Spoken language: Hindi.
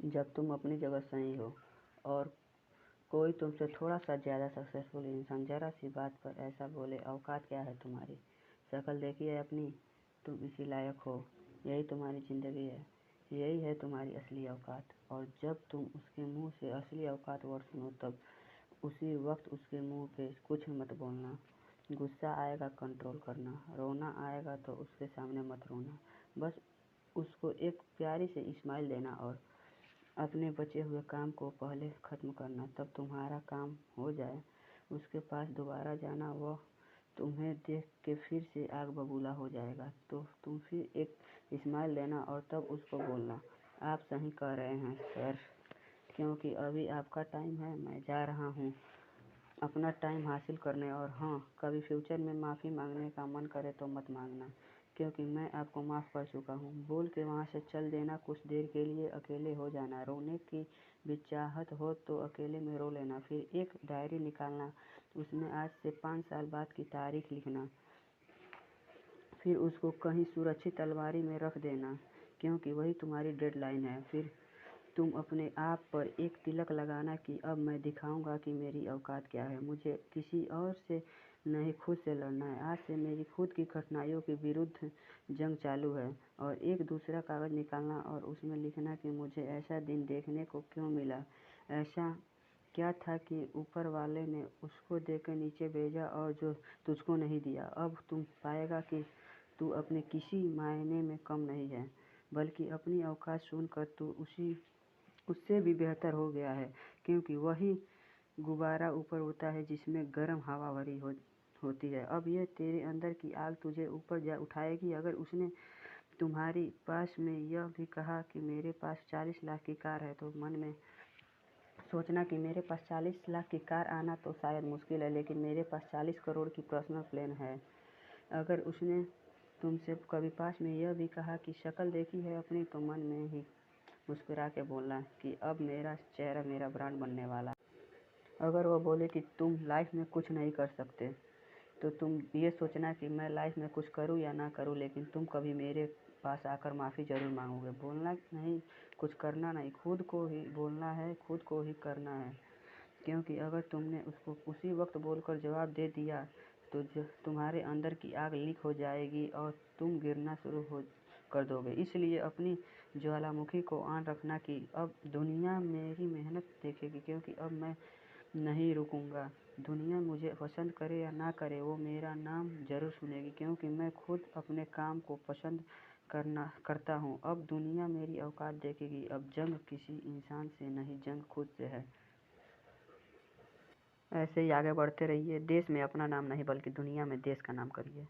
जब तुम अपनी जगह सही हो और कोई तुमसे थोड़ा सा ज़्यादा सक्सेसफुल इंसान ज़रा सी बात पर ऐसा बोले, औकात क्या है तुम्हारी, शक्ल देखी है अपनी, तुम इसी लायक हो, यही तुम्हारी ज़िंदगी है, यही है तुम्हारी असली औकात। और जब तुम उसके मुंह से असली औकात वर्ड सुनो तब उसी वक्त उसके मुंह पे कुछ मत बोलना। गुस्सा आएगा कंट्रोल करना, रोना आएगा तो उसके सामने मत रोना, बस उसको एक प्यारी से स्माइल देना और अपने बचे हुए काम को पहले ख़त्म करना। तब तुम्हारा काम हो जाए उसके पास दोबारा जाना, वह तुम्हें देख के फिर से आग बबूला हो जाएगा तो तुम फिर एक स्माइल देना और तब उसको बोलना, आप सही कह रहे हैं सर, क्योंकि अभी आपका टाइम है, मैं जा रहा हूँ अपना टाइम हासिल करने। और हाँ, कभी फ्यूचर में माफ़ी मांगने का मन करे तो मत मांगना, क्योंकि मैं आपको माफ़ कर चुका हूँ। बोल के वहाँ से चल देना, कुछ देर के लिए अकेले हो जाना, रोने की भी चाहत हो तो अकेले में रो लेना, फिर एक डायरी निकालना, उसमें आज से 5 साल बाद की तारीख लिखना, फिर उसको कहीं सुरक्षित अलमारी में रख देना, क्योंकि वही तुम्हारी डेडलाइन है। फिर तुम अपने आप पर एक तिलक लगाना कि अब मैं दिखाऊंगा कि मेरी औकात क्या है, मुझे किसी और से नहीं खुद से लड़ना है, आज से मेरी खुद की कठिनाइयों के विरुद्ध जंग चालू है। और एक दूसरा कागज़ निकालना और उसमें लिखना कि मुझे ऐसा दिन देखने को क्यों मिला, ऐसा क्या था कि ऊपर वाले ने उसको देकर नीचे भेजा और जो तुझको नहीं दिया। अब तुम पाएगा कि तू अपने किसी मायने में कम नहीं है, बल्कि अपनी औकात सुनकर तू उससे भी बेहतर हो गया है, क्योंकि वही गुब्बारा ऊपर उड़ता है जिसमें गर्म हवा भरी होती है। अब ये तेरे अंदर की आग तुझे ऊपर जा उठाएगी। अगर उसने तुम्हारी पास में यह भी कहा कि मेरे पास 40 लाख की कार है, तो मन में सोचना कि मेरे पास 40 लाख की कार आना तो शायद मुश्किल है, लेकिन मेरे पास 40 करोड़ की पर्सनल प्लेन है। अगर उसने तुमसे कभी पास में यह भी कहा कि शक्ल देखी है अपनी, तो मन में ही मुस्कुरा के बोलना कि अब मेरा चेहरा मेरा ब्रांड बनने वाला है। अगर वो बोले कि तुम लाइफ में कुछ नहीं कर सकते, तो तुम ये सोचना कि मैं लाइफ में कुछ करूँ या ना करूँ, लेकिन तुम कभी मेरे पास आकर माफ़ी ज़रूर मांगोगे। बोलना नहीं, कुछ करना नहीं, खुद को ही बोलना है, खुद को ही करना है, क्योंकि अगर तुमने उसको उसी वक्त बोलकर जवाब दे दिया तो तुम्हारे अंदर की आग लीक हो जाएगी और तुम गिरना शुरू कर दोगे। इसलिए अपनी ज्वालामुखी को ऑन रखना कि अब दुनिया मेरी मेहनत देखेगी, क्योंकि अब मैं नहीं रुकूंगा। दुनिया मुझे पसंद करे या ना करे, वो मेरा नाम ज़रूर सुनेगी, क्योंकि मैं खुद अपने काम को पसंद करता हूँ। अब दुनिया मेरी औकात देखेगी। अब जंग किसी इंसान से नहीं, जंग खुद से है। ऐसे ही आगे बढ़ते रहिए। देश में अपना नाम नहीं, बल्कि दुनिया में देश का नाम करिए।